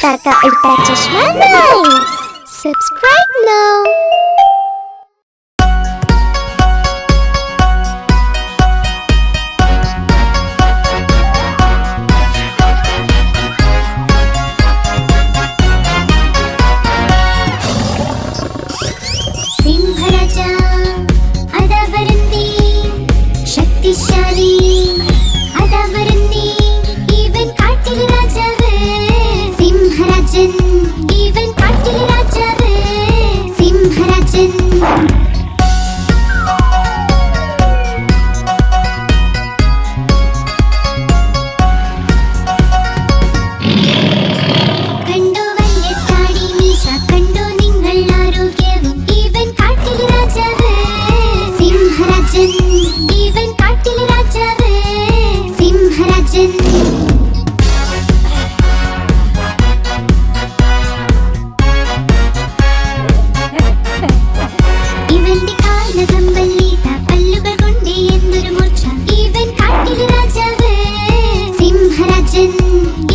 Ultra Chashma Nice. Subscribe now. सिंहराजा अदावरंदी शक्तिशाली अदावरंदी even काटिल राजावे सिंहराजन even काटिल राजावे सिंहराजन even കാട്ടിൽ രാജാവേ സിംഹരാജൻ ഇവന്റെ കാലകമ്പല്ലിത പല്ലുകൾ കൊണ്ട് എന്തൊരു മൂർച്ച ഇവൻ കാട്ടിൽ രാജാവേ സിംഹരാജൻ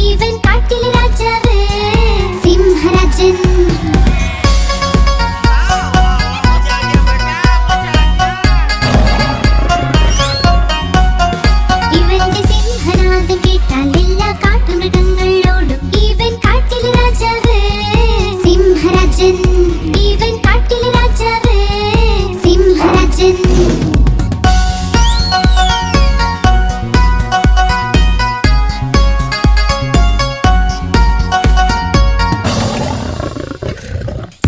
ഇവൻ കാട്ടിൽ രാജാവേ സിംഹരാജൻ even കാട്ടിൽ രാജാവേ സിംഹരാജൻ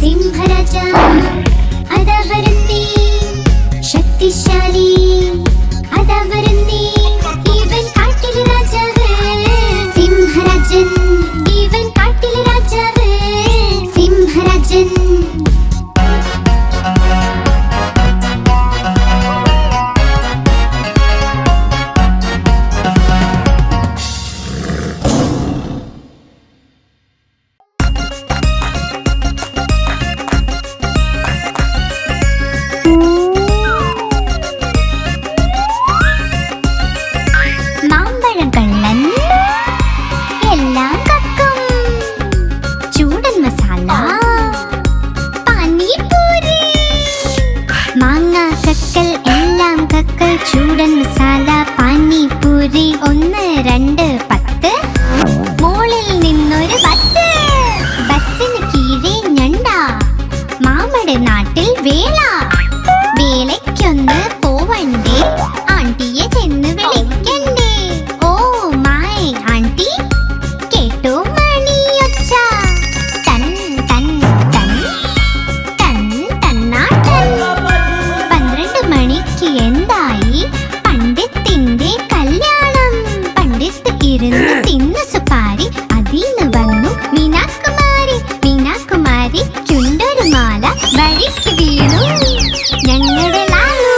സിംഹരാജ അദാവരന്തി ശക്തിശാലി അദാവരന്തി ഇവൻ കാട്ടിൽ രാജാവേ സിംഹരാജൻ ഇവൻ കാട്ടിൽ രാജാവേ സിംഹരാജൻ മാമ്പഴം കള്ളൻ എല്ലാം കക്കും ചൂടൻ മസാല പാനിപൂരി മാങ്ങ കക്കൽ എല്ലാം കക്കൽ ചൂടൻ മസാല പാനിപൂരി 1 2 10 മോളിൽ നിന്നൊരു ബസ് ബസ്സിന് കീഴെ ഞണ്ട മാമയുടെ നാട്ടിൽ വേല വേലയ്ക്കൊന്ന് പോവണ്ടേ ആണ്ടിയെ ചെന്ന് വിളിക്കണ്ടേ ഓ മൈ ആണ്ടി കേട്ടോ മണിയൊച്ച തൻ തൻ തൻ തൻ തന്നാട്ടൻ 12 മണിക്ക് എന്തായി പണ്ഡിത്തിന്റെ കല്യാണം പണ്ഡിത്ത് ഇരുന്ന് തിന്ന് സുപാരി അതിന്ന് വന്നു മീനാകുമാരി മീനാകുമാരി ചുണ്ടൊരു മാല വഴിക്ക് വീണു ഞങ്ങളുടെ ലാലു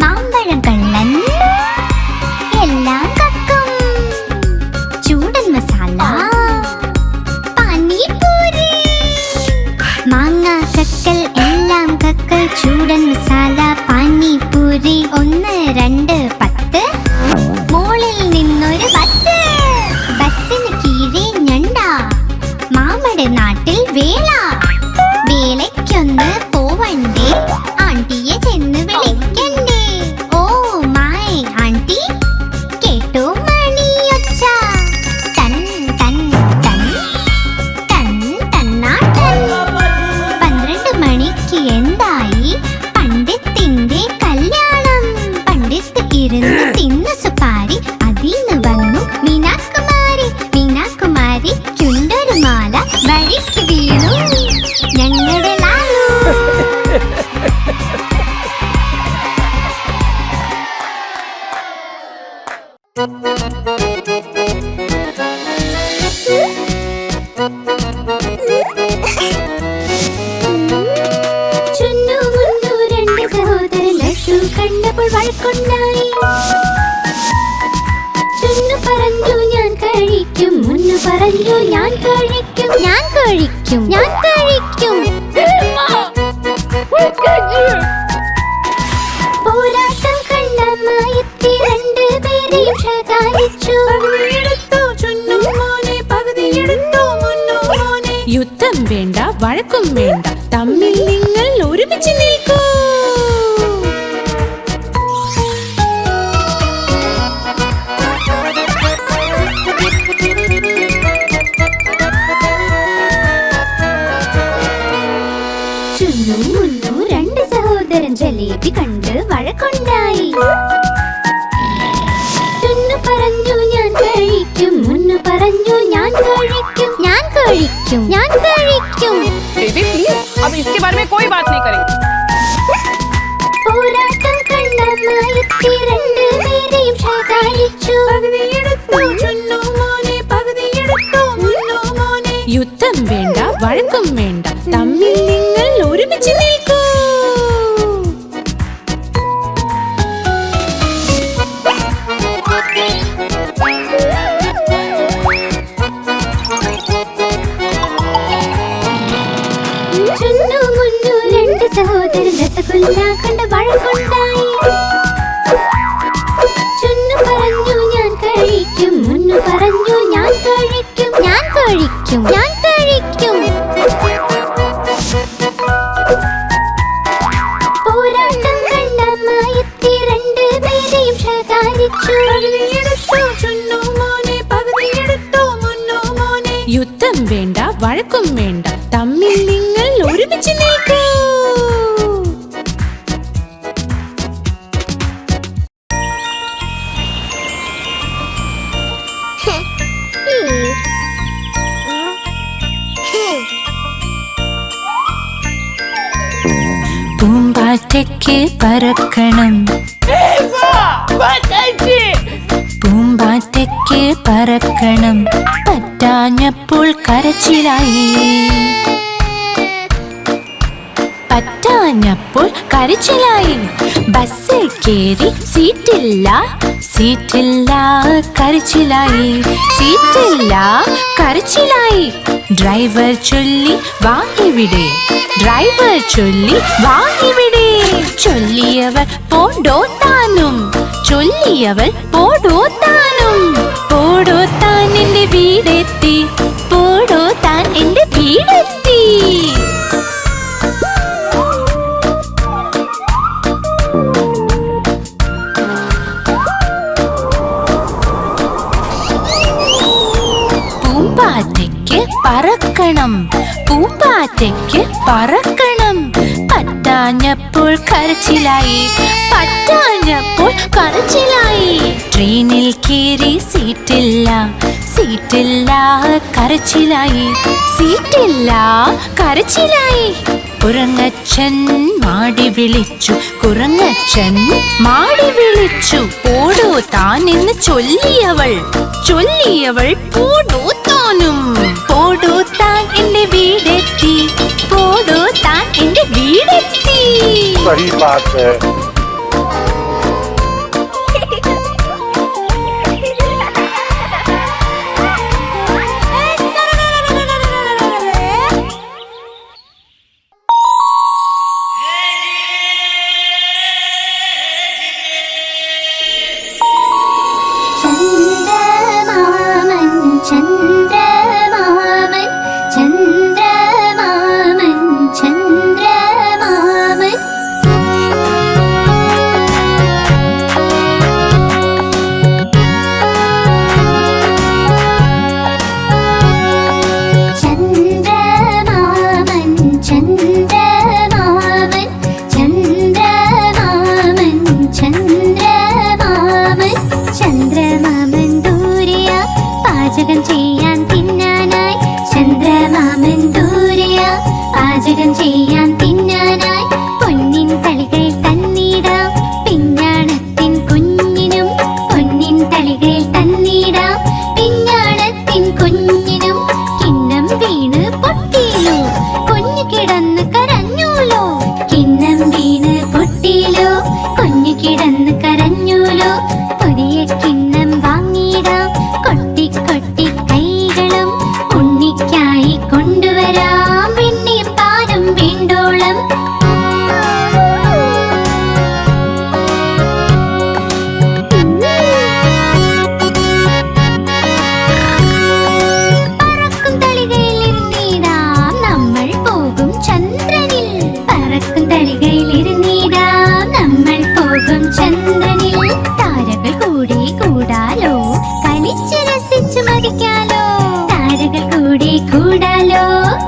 മാമ്പഴം കള്ളൻ എല്ലാം കക്കും ചൂടൻ മസാല പാനിപൂരി മാങ്ങ കക്കൽ എല്ലാം കക്കൽ ചൂടൻ മസാല പാനിപൂരി 1 2 10 മോളിൽ നിന്നൊരു ബസ് ബസ്സിന് കീഴെ ഞണ്ട മാമയുടെ നാട്ടിൽ വേല വേലയ്ക്കൊന്ന് പോവണ്ടേ ആണ്ടിയെ ചെന്ന് വിളിക്കണ്ടേ ഓ മൈ ആണ്ടി കേട്ടോ മണിയൊച്ച തൻ തൻ തൻ തൻ തന്നാട്ടൻ 12 മണിക്ക് എന്തായി പണ്ഡിത്തിന്റെ കല്യാണം പണ്ഡിത്ത് ഇരുന്ന് തിന്ന് സുപാരി അതിന്ന് വന്നു മീനാകുമാരി മീനാകുമാരി ചുണ്ടൊരു മാല വഴിക്ക് വീണു ഞങ്ങളുടെ ലാലു ചുന്നു മുന്നു 2 സഹോദരൻ ലഡ്ഡു കണ്ടപ്പോൾ വഴക്കുണ്ടായി ചുന്നു പറഞ്ഞു ഞാൻ കഴിക്കും കഴിക്കും മുന്നു പറഞ്ഞു ഞാൻ കഴിക്കും ഞാൻ കഴിക്കും ഞാൻ കഴിക്കും പോരാട്ടം കണ്ടമ്മ എത്തി രണ്ടുപേരെയും ശകാരിച്ചു യുദ്ധം വേണ്ട വഴക്കും വേണ്ട തമ്മിൽ നിങ്ങൾ ഒരുമിച്ച് നിൽക്കൂ ചുന്നു മുന്നു രണ്ട് സഹോദരൻ ജലേബി കണ്ട് വഴക്കുണ്ടായി ചുന്നു പറഞ്ഞു ഞാൻ കഴിക്കും മുന്നു പറഞ്ഞു ഞാൻ കഴിക്കും ഞാൻ കഴിക്കും ഞാൻ കഴിക്കും बेबी प्लीज अब इसके बारे में कोई बात नहीं करेंगे പോരാട്ടം കണ്ടമ്മ എത്തി രണ്ടുപേരെയും ശകാരിച്ചു യുദ്ധം വേണ്ട വഴക്കും വേണ്ട തമ്മിൽ നിങ്ങൾ ഒരുമിച്ച് നിൽക്കൂ ചുന്നു മുന്നു രണ്ട് സഹോദരൻ രസഗുല്ല കണ്ട് വഴക്കുണ്ടായി ചുന്നു പറഞ്ഞു ഞാൻ കഴിക്കും മുന്നു പറഞ്ഞു ഞാൻ കഴിക്കും ഞാൻ കഴിക്കും ഞാൻ കഴിക്കും പോരാട്ടം കണ്ടമ്മ എത്തി രണ്ടുപേരെയും ശകാരിച്ചു യുദ്ധം വേണ്ട വഴക്കും വേണ്ട തമ്മിൽ നിങ്ങൾ ഒരുമിച്ച് നിൽക്കൂ പൂമ്പാറ്റയ്ക്ക് പറക്കണം പൂമ്പാറ്റയ്ക്ക് പറക്കണം പറ്റാഞ്ഞപ്പോൾ കരച്ചിലായി പറ്റാഞ്ഞപ്പോൾ കരച്ചിലായി ബസ്സിൽ കേറി സീറ്റില്ല സീറ്റില്ല കരച്ചിലായി സീറ്റില്ല കരച്ചിലായി ഡ്രൈവർ ചൊല്ലി വാ ഇവിടെ ഡ്രൈവർ ചൊല്ലി വാ ഇവിടെ ചൊല്ലിയവർ പോടോ താനും ചൊല്ലിയവൾ പോടോ താനും പോടോ താൻ എന്റെ വീടെത്തി പോടോ താൻ എന്റെ വീടെത്തി പൂമ്പാറ്റയ്ക്ക് പറക്കണം പൂമ്പാറ്റയ്ക്ക് പറക്കണം പറ്റാഞ്ഞപ്പോൾ കരച്ചിലായി പറ്റാഞ്ഞപ്പോൾ കരച്ചിലായി ട്രെയിനിൽ കേറി സീറ്റില്ല സീറ്റില്ല കരച്ചിലായി സീറ്റില്ല കരച്ചിലായി കുരങ്ങച്ചൻ മാടി വിളിച്ചു കുരങ്ങച്ചൻ മാടി വിളിച്ചു പോടോ താൻ എന്ന് ചൊല്ലിയവൾ ചൊല്ലിയവൾ പോടോ താനും പോടോ താൻ എന്റെ വീടെത്തി പോടോ താൻ എന്റെ വീടെത്തി सही बात है ചന്ദ്രമാമൻ ചന്ദ്രമാമൻ ചന്ദ്രമാമൻ ചന്ദ്രമാമൻ ചന്ദ്രമാമൻ ചന്ദ്രമാമൻ ചന്ദ്രമാമൻ ചന്ദ്രമാമൻ ചന്ദ്രമാമൻ ദൂരെയാ പാചകം ചെയ്യാൻ കൂടെ കൂടാലോ കളിച്ചു രസിച്ചു മതിക്കാലോ താരകൾ കൂടെ കൂടാലോ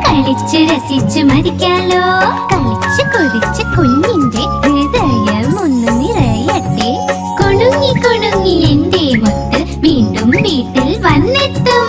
കളിച്ചു രസിച്ചു മതിക്കാലോ കളിച്ചു കൊതിച്ച് കുഞ്ഞിന്റെ ഹൃദയം ഒന്ന് നിറയട്ടെ കുണുങ്ങി കുണുങ്ങി എന്റെ മുത്ത് വീണ്ടും വീട്ടിൽ വന്നെത്തും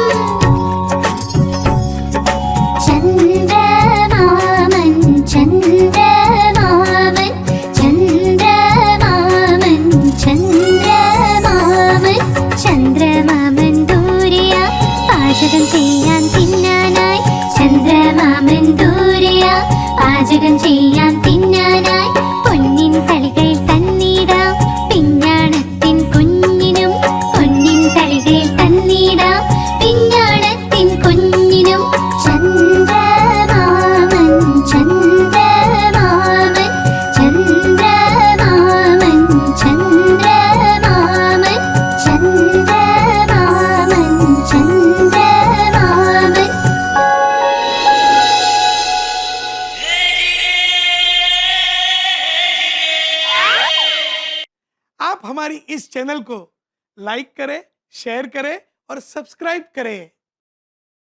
ചന്ദ്രമാമൻ ചന്ദ്രമാമൻ ചന്ദ്രമാമൻ ചന്ദ്രമാമൻ ചന്ദ്രമാമൻ ദൂരെയാ പാചകം ചെയ്യാൻ തിന്നാനായി ചന്ദ്രമാമൻ ദൂരെയാ പാചകം ചെയ്യാൻ തിന്നാനായി പൊന്നിൻ തളികൾ തന്നിടാം പിഞ്ഞാണത്തിൻ കുഞ്ഞിനും പൊന്നിൻ തളികൾ തന്നിടാം പിഞ്ഞാണത്തിൻ കുഞ്ഞിനും ചന്ദ്രമാമൻ ചന്ദ്രമാമൻ ചന്ദ്രമാമൻ ചന്ദ്രമാമൻ ചന്ദ്രമാമൻ ചന്ദ്രമാമൻ आप हमारी इस चैनल को लाइक करें, शेयर करें और सब्सक्राइब करें।